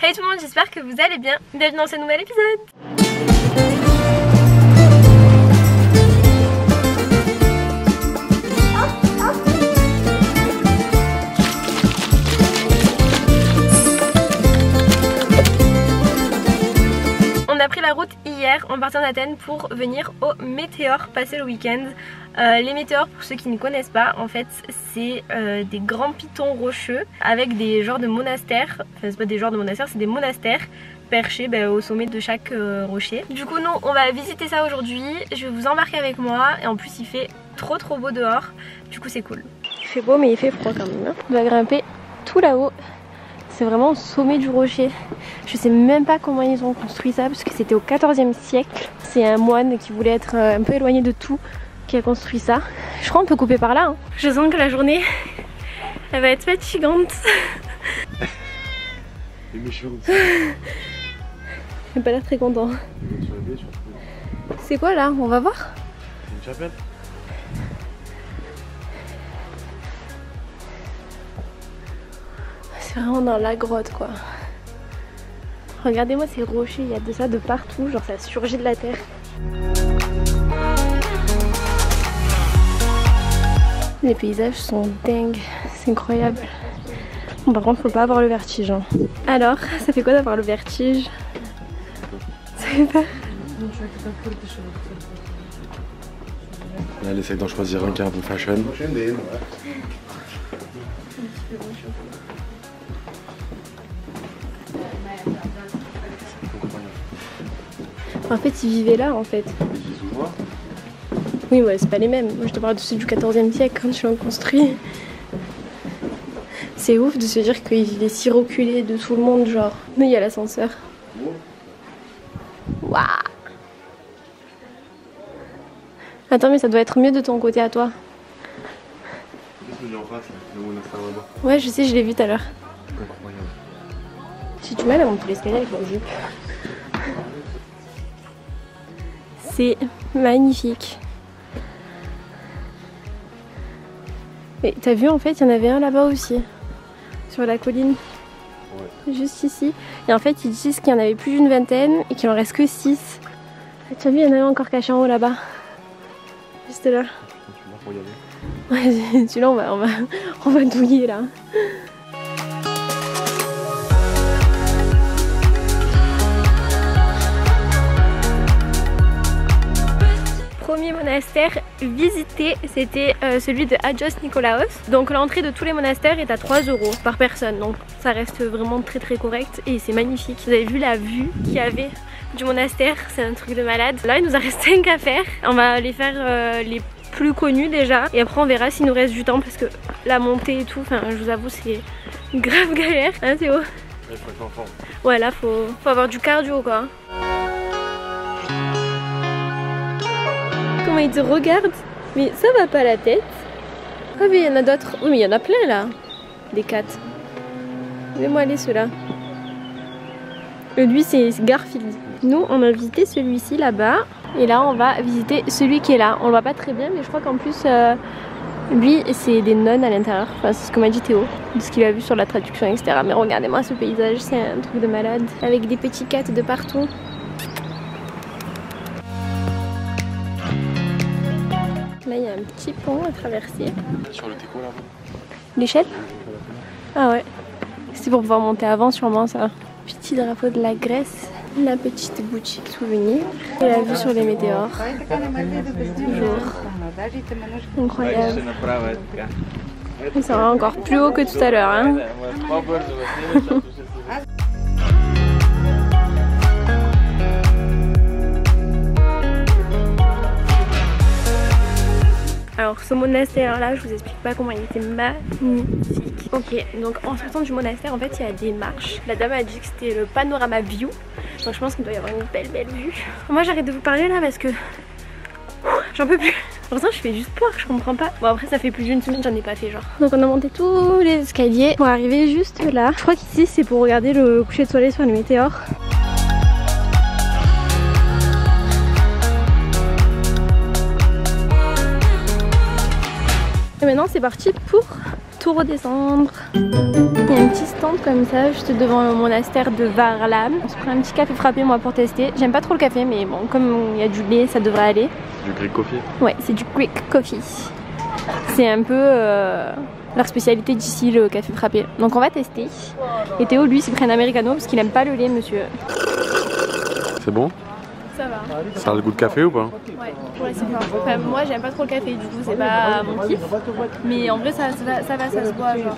Hey tout le monde, j'espère que vous allez bien. Bienvenue dans ce nouvel épisode. On a pris la route hier en partant d'Athènes pour venir au Météor, passer le week-end. Les météores, pour ceux qui ne connaissent pas, en fait c'est des grands pitons rocheux avec des genres de monastères, enfin c'est pas des genres de monastères, c'est des monastères perchés au sommet de chaque rocher. Du coup nous on va visiter ça aujourd'hui, je vais vous embarquer avec moi et en plus il fait trop beau dehors, du coup c'est cool. Il fait beau mais il fait froid quand même, hein. On va grimper tout là-haut. C'est vraiment au sommet du rocher. Je sais même pas comment ils ont construit ça parce que c'était au 14e siècle. C'est un moine qui voulait être un peu éloigné de tout qui a construit ça. Je crois qu'on peut couper par là, hein. Je sens que la journée elle va être fatigante. Il n'a pas l'air très content. C'est quoi là? On va voir. Une chapelle. C'est vraiment dans la grotte quoi. Regardez-moi ces rochers, il y a de ça de partout, genre ça surgit de la terre. Les paysages sont dingues, c'est incroyable. Bon, par contre faut pas avoir le vertige, hein. Alors, ça fait quoi d'avoir le vertige? Ça fait peur? Là, elle essaie d'en choisir un qui est un peu fashion. En fait, ils vivaient là en fait. Oui, ouais, c'est pas les mêmes. Moi, je te parle de ceux du 14e siècle quand ils l'ont construit. C'est ouf de se dire qu'ils vivaient si reculés de tout le monde, genre. Mais il y a l'ascenseur. Waouh! Attends, mais ça doit être mieux de ton côté à toi. Ouais, je sais, je l'ai vu tout à l'heure. Incroyable. J'ai du mal à monter l'escalier avec ma jupe. C'est magnifique. Et t'as vu, en fait, il y en avait un là-bas aussi. Sur la colline. Ouais. Juste ici. Et en fait, ils disent qu'il y en avait plus d'une vingtaine et qu'il en reste que 6. Tu as vu, il y en avait encore caché en haut là-bas. Juste là. Ouais, celui-là, on va douiller là. Premier monastère visité, c'était celui de Agios Nikolaos. Donc l'entrée de tous les monastères est à 3 € par personne, donc ça reste vraiment très correct et c'est magnifique. Vous avez vu la vue qu'il y avait du monastère, c'est un truc de malade. Là il nous a resté un qu'à faire, on va aller faire les plus connus déjà et après on verra s'il nous reste du temps parce que la montée et tout, enfin je vous avoue c'est grave galère, hein Théo? Il faut être en forme. Ouais là faut avoir du cardio quoi. Comment il te regarde? Mais ça va pas la tête? Ah mais il y en a d'autres. Oui mais il y en a plein là. Des 4. Laissez-moi aller ceux-là. Lui c'est Garfield. Nous on a visité celui-ci là-bas. Et là on va visiter celui qui est là. On le voit pas très bien mais je crois qu'en plus lui c'est des nonnes à l'intérieur. Enfin c'est ce que m'a dit Théo. De ce qu'il a vu sur la traduction etc. Mais regardez-moi ce paysage, c'est un truc de malade. Avec des petits cats de partout. Là il y a un petit pont à traverser. Sur le téco là. L'échelle? Ah ouais. C'est pour pouvoir monter avant sûrement ça. Petit drapeau de la Grèce. La petite boutique souvenir. Et la vue sur les météores. Toujours. Incroyable. Et ça va encore plus haut que tout à l'heure. Hein. Alors ce monastère là, je vous explique pas comment il était magnifique. Ok, donc en sortant du monastère en fait il y a des marches. La dame a dit que c'était le panorama view. Donc je pense qu'il doit y avoir une belle vue. Moi j'arrête de vous parler là parce que j'en peux plus. Pour l'instant je fais juste peur, je comprends pas. Bon après ça fait plus d'une semaine j'en ai pas fait genre. Donc on a monté tous les escaliers pour arriver juste là. Je crois qu'ici c'est pour regarder le coucher de soleil sur les météores. Et maintenant c'est parti pour tout redescendre. Il y a un petit stand comme ça juste devant le monastère de Varlam. On se prend un petit café frappé moi pour tester. J'aime pas trop le café mais bon comme il y a du lait ça devrait aller. Du Greek coffee? Ouais c'est du Greek coffee. C'est un peu leur spécialité d'ici le café frappé. Donc on va tester. Et Théo lui s'est pris un americano parce qu'il aime pas le lait monsieur. C'est bon? Ça va. Ça a le goût de café ou pas? Ouais, c'est fort. Enfin, moi j'aime pas trop le café, du coup c'est pas mon kiff. Mais en vrai ça va, ça se boit genre.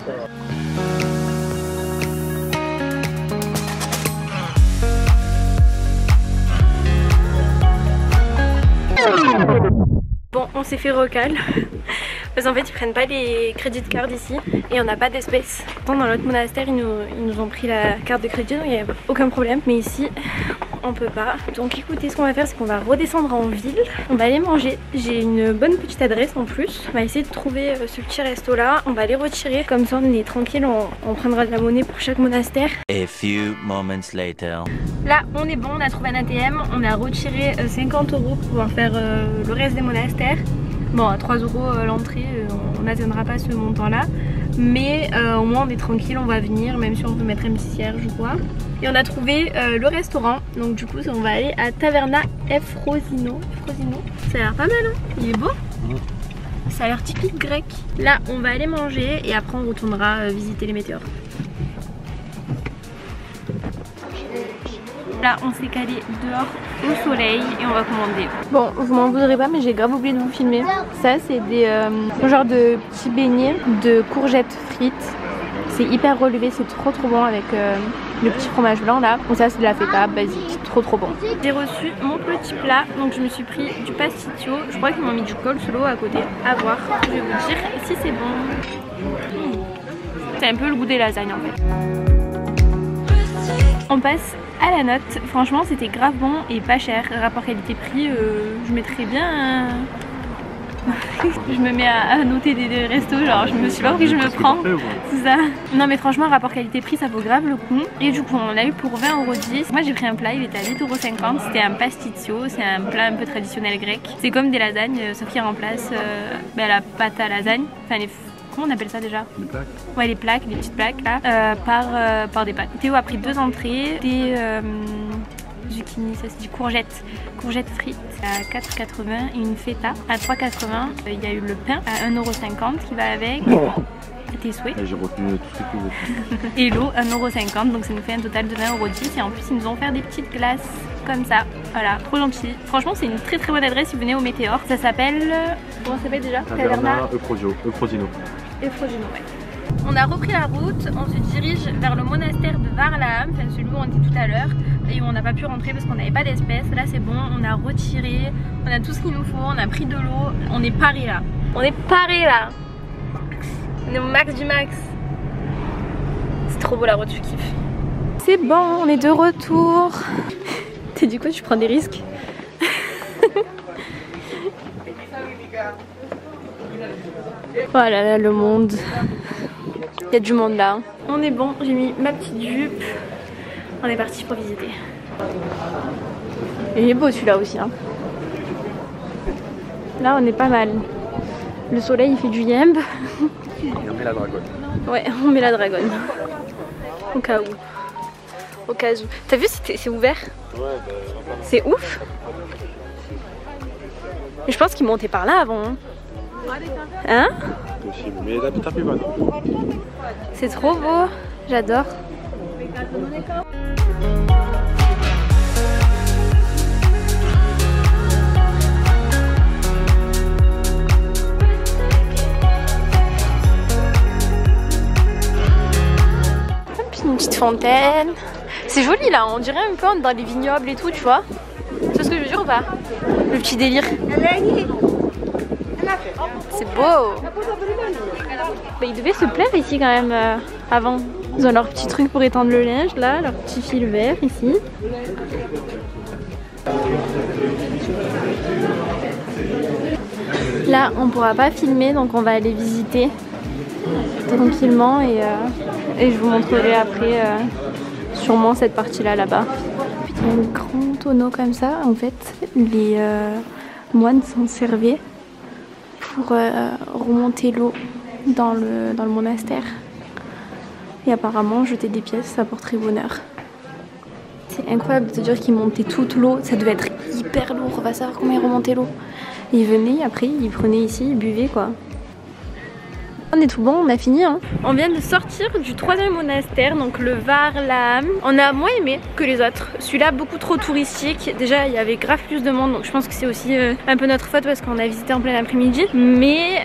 Bon, on s'est fait recal. Parce qu'en fait ils prennent pas les crédits de carte ici et on n'a pas d'espèces. Dans l'autre monastère ils nous ont pris la carte de crédit donc il n'y a aucun problème. Mais ici on peut pas. Donc écoutez, ce qu'on va faire c'est qu'on va redescendre en ville. On va aller manger. J'ai une bonne petite adresse en plus. On va essayer de trouver ce petit resto là. On va aller retirer. Comme ça on est tranquille. On prendra de la monnaie pour chaque monastère. A few moments later. Là on est bon, on a trouvé un ATM. On a retiré 50 € pour pouvoir faire le reste des monastères. Bon, à 3 € l'entrée, on n'atteindra pas ce montant là. Mais au moins on est tranquille, on va venir, même si on peut mettre un petit cierge ou quoi. Et on a trouvé le restaurant. Donc du coup on va aller à Taverna Efrosino. Ça a l'air pas mal hein. Il est beau. Ça a l'air typique grec. Là on va aller manger et après on retournera visiter les météores. Là on s'est calé dehors au soleil et on va commander. Bon vous m'en voudrez pas mais j'ai grave oublié de vous filmer. Ça c'est des genre de petits beignets de courgettes frites. C'est hyper relevé, c'est trop bon avec le petit fromage blanc là. Donc ça c'est de la feta basique, trop bon. J'ai reçu mon petit plat, donc je me suis pris du pasticcio. Je crois qu'ils m'ont mis du coleslaw à côté, à voir. Je vais vous dire si c'est bon. C'est un peu le goût des lasagnes en fait. On passe à la note. Franchement c'était grave bon et pas cher. Rapport qualité-prix, je mettrais bien... Je me mets à noter des restos, genre je me suis pas pris, je me prends, c'est ça. Non mais franchement rapport qualité-prix ça vaut grave le coup. Et du coup on l'a eu pour 20,10 €. Moi j'ai pris un plat, il était à 8,50 €. C'était un pasticcio, c'est un plat un peu traditionnel grec. C'est comme des lasagnes sauf qu'il remplace la pâte à lasagne. Enfin les... Comment on appelle ça déjà? Les plaques. Ouais les plaques, les petites plaques là, par des pâtes. Théo a pris 2 entrées, des zucchini, ça c'est du courgette frites à 4,80 € et une feta à 3,80 €. Il y a eu le pain à 1,50 € qui va avec. Tes souhaits. J'ai retenu tout ce que tu veux. Et l'eau 1,50 € donc ça nous fait un total de 20,10 € et en plus ils nous ont offert des petites glaces comme ça. Voilà, trop gentil. Franchement c'est une très bonne adresse si vous venez au Météor. Ça s'appelle... Comment ça s'appelle déjà? Taverna Efrosino. Efrosino, ouais. On a repris la route, on se dirige vers le monastère de Varlam, enfin celui où on était tout à l'heure et où on n'a pas pu rentrer parce qu'on n'avait pas d'espèces. Là c'est bon, on a retiré, on a tout ce qu'il nous faut, on a pris de l'eau, on est paré là. On est paré là. On est au max du max. C'est trop beau la route, je kiffe. C'est bon, on est de retour. T'es du coup tu prends des risques. Voilà là, le monde. Il y a du monde là. On est bon, j'ai mis ma petite jupe. On est parti pour visiter. Il est beau celui-là aussi hein. Là on est pas mal. Le soleil il fait du yembe. Et on met la dragonne. Ouais on met la dragonne. Au cas où. Au cas où. T'as vu c'est ouvert? Ouais bah c'est ouf. Mais je pense qu'il montait par là avant hein. Hein? Possible, mais t'as plus mal. C'est trop beau, j'adore. Puis une petite fontaine. C'est joli là, on dirait un peu dans les vignobles et tout, tu vois. C'est ce que je veux dire ou pas? Le petit délire. C'est beau. Bah, il devait se plaire ici quand même avant. Ils ont leur petit truc pour étendre le linge là, leur petit fil vert ici. Là on pourra pas filmer donc on va aller visiter tranquillement et je vous montrerai après sûrement cette partie là-bas. Il y a un grand tonneau comme ça en fait. Les moines s'en servaient pour remonter l'eau dans le monastère. Et apparemment, jeter des pièces, ça porterait bonheur. C'est incroyable de te dire qu'ils montaient toute l'eau. Ça devait être hyper lourd. On va savoir comment ils remontaient l'eau. Ils venaient, après, ils prenaient ici, ils buvaient quoi. On est tout bon, on a fini hein. On vient de sortir du 3e monastère, donc le Varlam. On a moins aimé que les autres. Celui-là beaucoup trop touristique. Déjà il y avait grave plus de monde, donc je pense que c'est aussi un peu notre faute parce qu'on a visité en plein après-midi. Mais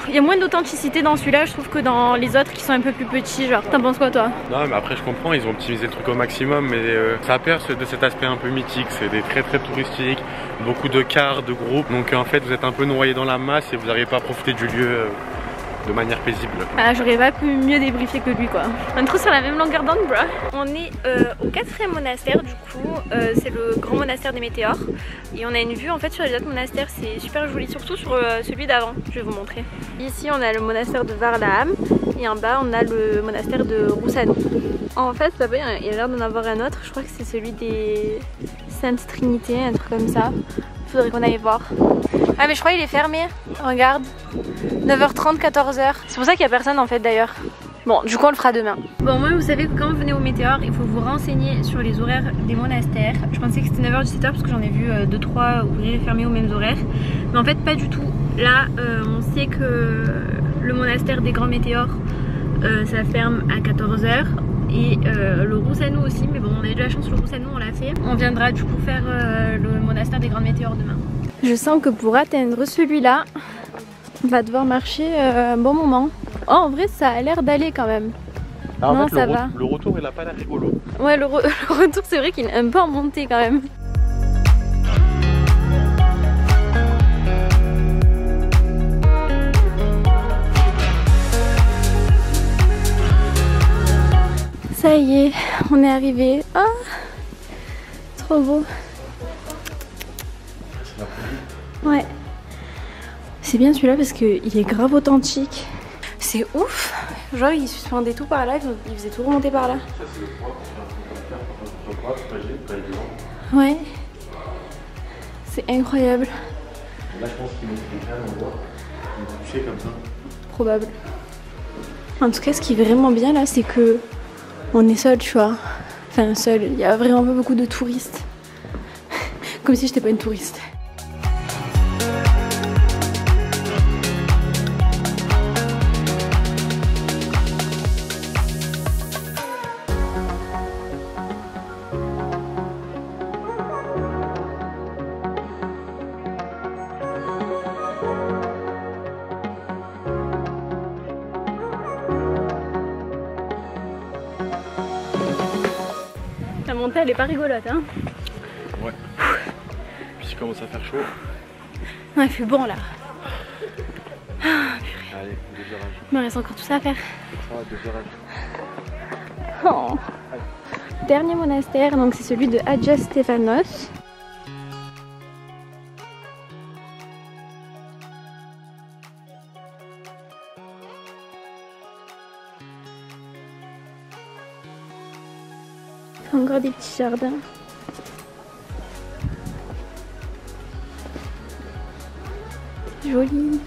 il y a moins d'authenticité dans celui-là, je trouve, que dans les autres qui sont un peu plus petits. Genre, t'en penses quoi toi? Non mais après je comprends, ils ont optimisé le truc au maximum, mais ça perd de cet aspect un peu mythique. C'est des très touristiques, beaucoup de cars, de groupes. Donc en fait vous êtes un peu noyé dans la masse et vous n'arrivez pas à profiter du lieu de manière paisible. Ah, j'aurais pas pu mieux débriefer que lui quoi. On est trop sur la même longueur d'onde bro. On est au 4e monastère du coup, c'est le grand monastère des météores. Et on a une vue en fait sur les autres monastères, c'est super joli, surtout sur celui d'avant, je vais vous montrer. Ici on a le monastère de Varlam et en bas on a le monastère de Roussano. En fait là-bas il y a l'air d'en avoir un autre, je crois que c'est celui des Saintes Trinités, un truc comme ça. Faudrait qu'on aille voir. Ah mais je crois qu'il est fermé, regarde. 9h30, 14h. C'est pour ça qu'il n'y a personne en fait d'ailleurs. Bon, du coup on le fera demain. Bon, moi vous savez que quand vous venez au Météor, il faut vous renseigner sur les horaires des monastères. Je pensais que c'était 9h, 17h parce que j'en ai vu 2-3 ouvrir et fermer aux mêmes horaires. Mais en fait pas du tout. Là, on sait que le monastère des Grands Météores, ça ferme à 14h. Et le Roussano aussi, mais bon on a eu de la chance, le Roussano on l'a fait. On viendra du coup faire le monastère des Grandes Météores demain. Je sens que pour atteindre celui-là, on va devoir marcher un bon moment. Oh en vrai ça a l'air d'aller quand même. Alors, non en fait, ça va. Le retour il a pas l'air rigolo. Ouais le retour c'est vrai qu'il est un peu en montée quand même. Ça y est, on est arrivé. Ah, trop beau. Ouais. C'est bien celui-là parce qu'il est grave authentique. C'est ouf. Genre il suspendait tout par là, il faisait tout remonter par là. Ouais. C'est incroyable. Là je pense qu'il met un endroit, il est comme ça. Probable. En tout cas ce qui est vraiment bien là c'est que on est seul, tu vois. Enfin seul, il y a vraiment pas beaucoup de touristes. Comme si j'étais pas une touriste. La montée elle est pas rigolote hein. Ouais. Puis il commence à faire chaud. Ouais il fait bon là. Allez, 2 orages. Il me reste encore tout ça à faire. Ça va, 2 orages. Oh. Dernier monastère, donc c'est celui de Hadja Stefanos. Encore des petits jardins. Joli.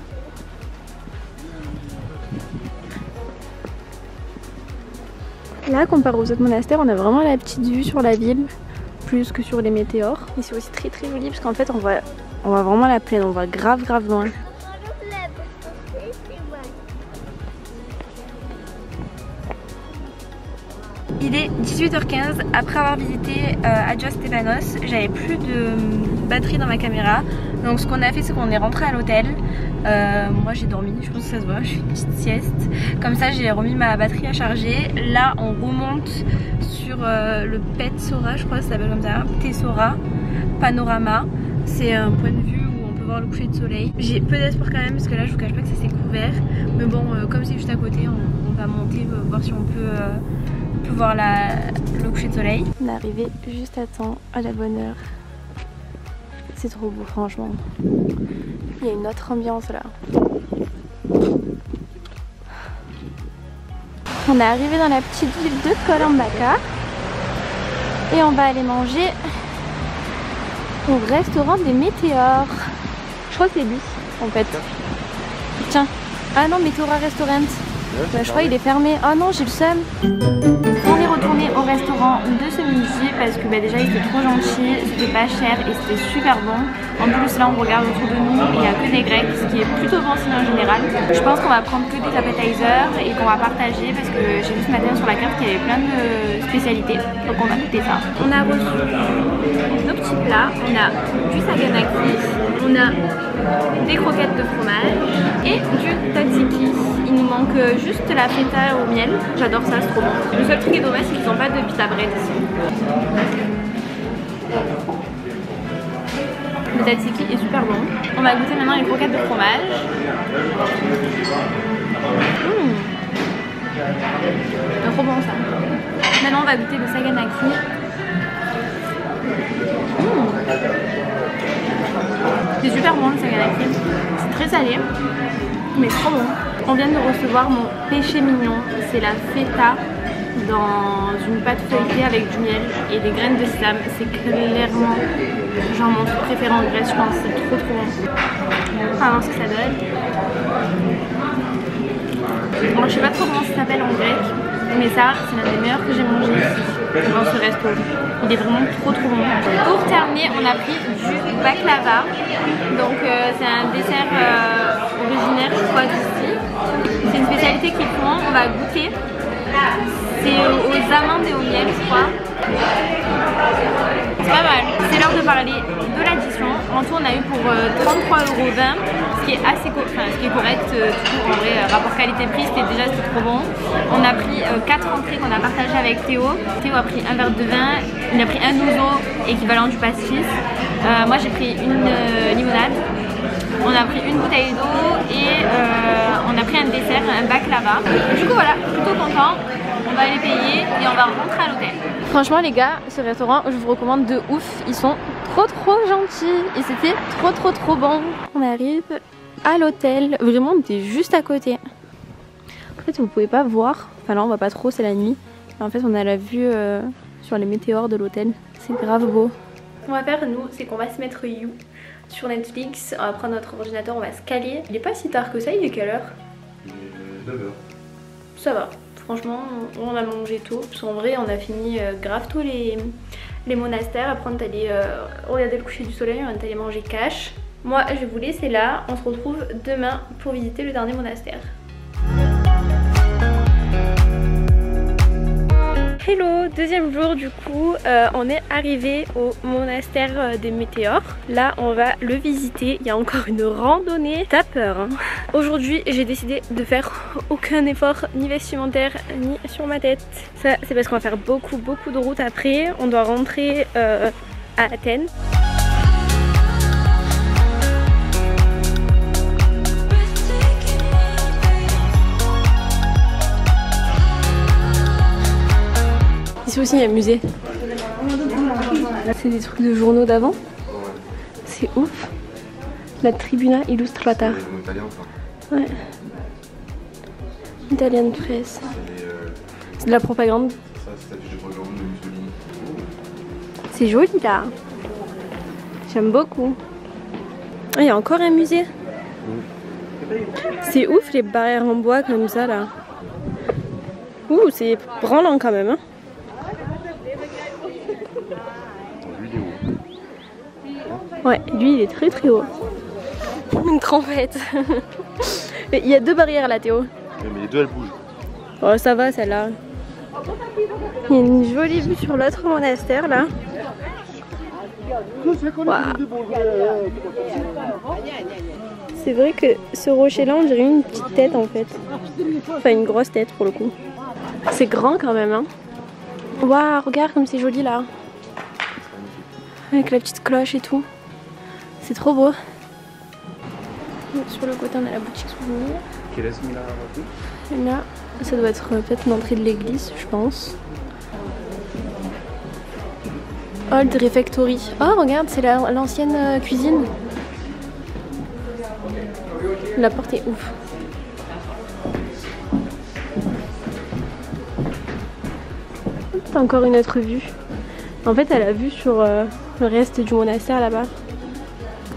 Là, comparé aux autres monastères, on a vraiment la petite vue sur la ville, plus que sur les météores. Et c'est aussi très joli parce qu'en fait on voit vraiment la plaine, on voit grave loin. Il est 18h15, après avoir visité Hadja Stefanos, j'avais plus de batterie dans ma caméra. Donc ce qu'on a fait c'est qu'on est rentré à l'hôtel. Moi j'ai dormi, je pense que ça se voit, je fais une petite sieste. Comme ça j'ai remis ma batterie à charger. Là on remonte sur le Petsora, je crois que ça s'appelle comme ça, Petsora Panorama. C'est un point de vue où on peut voir le coucher de soleil. J'ai peu d'espoir quand même parce que là je vous cache pas que ça s'est couvert. Mais bon comme c'est juste à côté on va monter voir si on peut voir le coucher de soleil. On est arrivé juste à temps, à la bonne heure. C'est trop beau franchement. Il y a une autre ambiance là. On est arrivé dans la petite ville de Kolambaka et on va aller manger au restaurant des météores. Je crois que c'est lui en fait. Tiens, Ah non, Meteora Restaurant. Bah, je crois qu'il est fermé. Oh non, j'ai le seum. On est retourné au restaurant de ce midi parce que déjà il était trop gentil, c'était pas cher et c'était super bon. En plus là on regarde autour de nous et il n'y a que des grecs, ce qui est plutôt bon sinon en général. Je pense qu'on va prendre que des appetizers et qu'on va partager parce que j'ai vu ce matin sur la carte qu'il y avait plein de spécialités. Donc on va goûter ça. On a reçu nos petits plats, on a du saganaki, on a des croquettes de fromage et du tzatziki. Il nous manque juste la feta au miel. J'adore ça, c'est trop bon. Le seul truc qui est dommage, c'est qu'ils n'ont pas de pita bread ici. Le tzatziki est super bon. On va goûter maintenant les croquettes de fromage. C'est trop bon ça. Maintenant on va goûter le saganaki. C'est super bon le saganaki. C'est très salé, mais trop bon. On vient de recevoir mon péché mignon, c'est la feta dans une pâte feuilletée avec du miel et des graines de sésame. C'est clairement genre mon truc préféré en Grèce, je pense, c'est trop bon. On va voir ce que ça donne. Moi je sais pas trop comment ça s'appelle en grec, mais ça c'est l'un des meilleurs que j'ai mangé ici, dans ce resto. Il est vraiment trop bon. Pour terminer, on a pris du baklava. Donc c'est un dessert originaire je crois d'ici. C'est une spécialité qu'ils font, on va goûter. C'est aux amandes et au miel je crois. C'est pas mal. C'est l'heure de parler de l'addition. En tout on a eu pour 33,20 €, ce qui est assez correct toujours en vrai, rapport qualité-prix c'était trop bon. On a pris 4 entrées qu'on a partagées avec Théo. Théo a pris un verre de vin, il a pris un ouzo équivalent du pastis. Moi j'ai pris une limonade. On a pris une bouteille d'eau et on a pris un dessert, un baklava. Du coup voilà, plutôt content. On va aller payer et on va rentrer à l'hôtel. Franchement les gars, ce restaurant je vous recommande de ouf. Ils sont trop gentils et c'était trop bon. On arrive à l'hôtel, vraiment on était juste à côté. En fait vous pouvez pas voir, enfin là on voit pas trop, c'est la nuit. En fait on a la vue sur les météores de l'hôtel, c'est grave beau. Ce qu'on va faire nous, c'est qu'on va se mettre You sur Netflix, on va prendre notre ordinateur, on va se caler. Il est pas si tard que ça, il est quelle heure? Il est 9h. Ça va, franchement on a mangé tôt, parce qu'en vrai on a fini grave tôt les monastères. Après on est allé regarder le coucher du soleil, on est allé manger cash. Moi je vais vous laisser là, on se retrouve demain pour visiter le dernier monastère. Hello, deuxième jour du coup, on est arrivé au monastère des Météores. Là on va le visiter, il y a encore une randonnée, t'as peur hein. Aujourd'hui j'ai décidé de faire aucun effort ni vestimentaire ni sur ma tête. Ça c'est parce qu'on va faire beaucoup de route après, on doit rentrer à Athènes. Ici aussi il y a un musée. C'est des trucs de journaux d'avant. C'est ouf. La Tribuna Illustrata. Ouais. Italian Press. C'est de la propagande. C'est joli là. J'aime beaucoup. Ah, il y a encore un musée. C'est ouf les barrières en bois comme ça là. Ouh, c'est branlant quand même hein. Ouais, lui il est très haut. Une trompette. Mais il y a deux barrières là Théo. Mais les deux elles bougent. Oh ça va celle-là. Il y a une jolie vue sur l'autre monastère là. Wow. C'est vrai que ce rocher là on dirait une petite tête en fait. Enfin une grosse tête pour le coup. C'est grand quand même hein. Waouh, regarde comme c'est joli là. Avec la petite cloche et tout. C'est trop beau. Sur le côté on a la boutique souvenir. Et là ça doit être peut-être l'entrée de l'église je pense. Old Refectory. Oh regarde c'est l'ancienne cuisine. La porte est ouf. C'est encore une autre vue. En fait elle a vue sur le reste du monastère là-bas.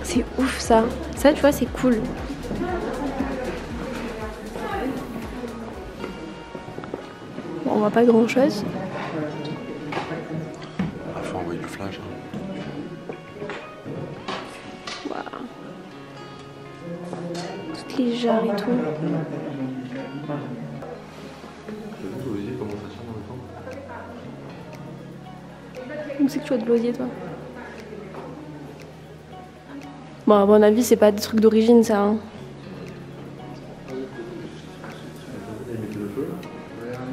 C'est ouf ça. Ça tu vois c'est cool. voit pas grand chose. Il faut envoyer du flash. Wow. Toutes les jarres et tout. Où c'est que tu as de l'osier, toi? Bon, à mon avis, c'est pas des trucs d'origine, ça. Hein.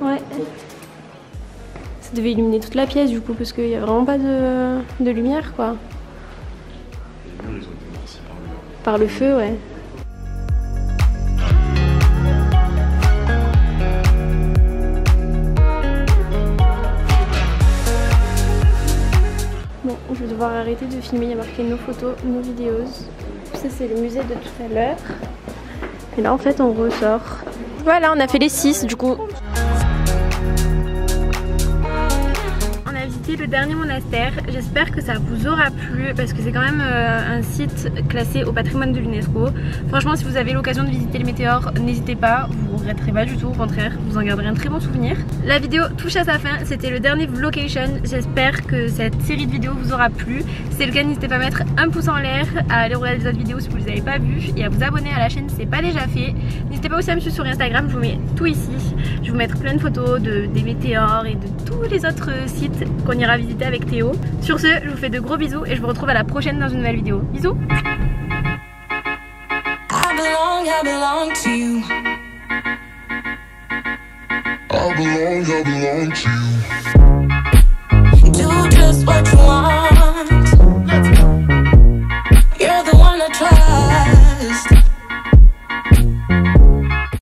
Ouais. Ça devait illuminer toute la pièce, du coup, parce qu'il y a vraiment pas de lumière, quoi. Les murs, ils ont été noircis par le feu, ouais. Bon, je vais devoir arrêter de filmer, il y a marqué nos photos, nos vidéos. Ça c'est le musée de tout à l'heure. Et là en fait on ressort. Voilà, on a fait les 6 du coup. On a visité le dernier monastère, j'espère que ça vous aura plu parce que c'est quand même un site classé au patrimoine de l'UNESCO. Franchement si vous avez l'occasion de visiter les météores, n'hésitez pas, vous regretterez pas du tout, au contraire, vous en garderez un très bon souvenir. La vidéo touche à sa fin, c'était le dernier vlogcation, j'espère que cette série de vidéos vous aura plu. Si c'est le cas, n'hésitez pas à mettre un pouce en l'air, à aller regarder les autres vidéos si vous ne les avez pas vues et à vous abonner à la chaîne si ce n'est pas déjà fait. N'hésitez pas aussi à me suivre sur Instagram, je vous mets tout ici. Je vais vous mettre plein de photos des météores et de tous les autres sites qu'on ira visiter avec Théo. Sur ce, je vous fais de gros bisous et je vous retrouve à la prochaine dans une nouvelle vidéo. Bisous. I belong to you. I belong to you. Do just what you want.